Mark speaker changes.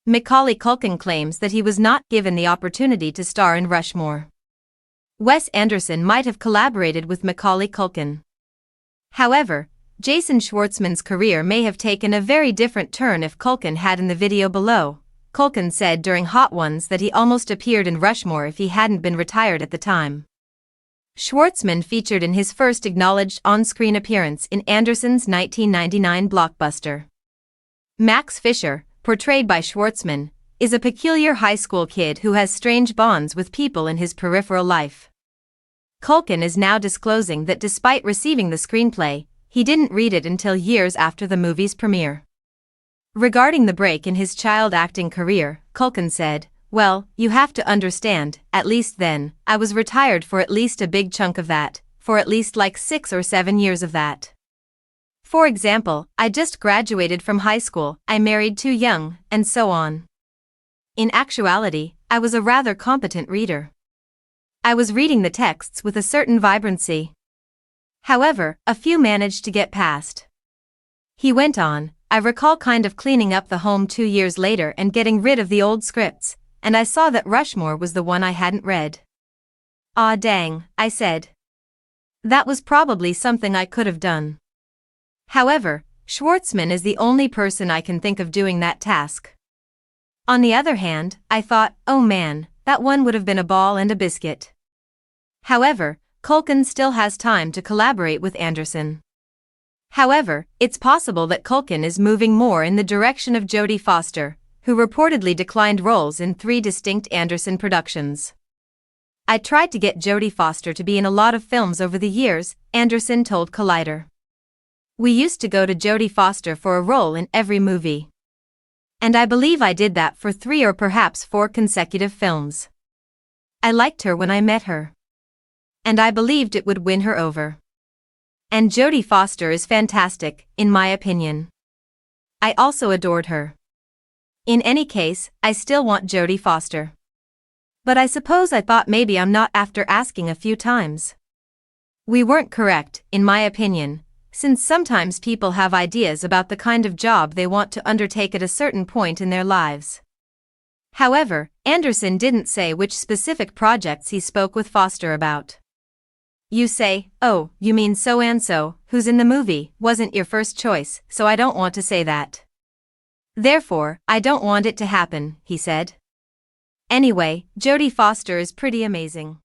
Speaker 1: Macaulay Culkin claims that he was not given the opportunity to star in Rushmore. Wes Anderson might have collaborated with Macaulay Culkin. However, Jason Schwartzman's career may have taken a very different turn if Culkin had. In the video below, Culkin said during Hot Ones that he almost appeared in Rushmore if he hadn't been retired at the time. Schwartzman featured in his first acknowledged on-screen appearance in Anderson's 1999 blockbuster. Max Fisher, portrayed by Schwartzman, is a peculiar high school kid who has strange bonds with people in his peripheral life. Culkin is now disclosing that despite receiving the screenplay, he didn't read it until years after the movie's premiere. Regarding the break in his child acting career, Culkin said, "Well, you have to understand, at least then, I was retired for at least a big chunk of that, for at least like 6 or 7 years of that. For example, I just graduated from high school, I married too young, and so on. In actuality, I was a rather competent reader. I was reading the texts with a certain vibrancy. However, a few managed to get past." He went on, "I recall kind of cleaning up the home 2 years later and getting rid of the old scripts, and I saw that Rushmore was the one I hadn't read. Aw dang, I said. That was probably something I could have done." However, Schwartzman is the only person I can think of doing that task. On the other hand, I thought, oh man, that one would have been a ball and a biscuit. However, Culkin still has time to collaborate with Anderson. However, it's possible that Culkin is moving more in the direction of Jodie Foster, who reportedly declined roles in 3 distinct Anderson productions. "I tried to get Jodie Foster to be in a lot of films over the years," Anderson told Collider. "We used to go to Jodie Foster for a role in every movie. And I believe I did that for 3 or perhaps 4 consecutive films. I liked her when I met her. And I believed it would win her over. And Jodie Foster is fantastic, in my opinion. I also adored her. In any case, I still want Jodie Foster. But I suppose I thought maybe I'm not after asking a few times. We weren't correct, in my opinion, since sometimes people have ideas about the kind of job they want to undertake at a certain point in their lives." However, Anderson didn't say which specific projects he spoke with Foster about. "You say, oh, you mean so-and-so, who's in the movie, wasn't your first choice, so I don't want to say that. Therefore, I don't want it to happen," he said. Anyway, Jodie Foster is pretty amazing.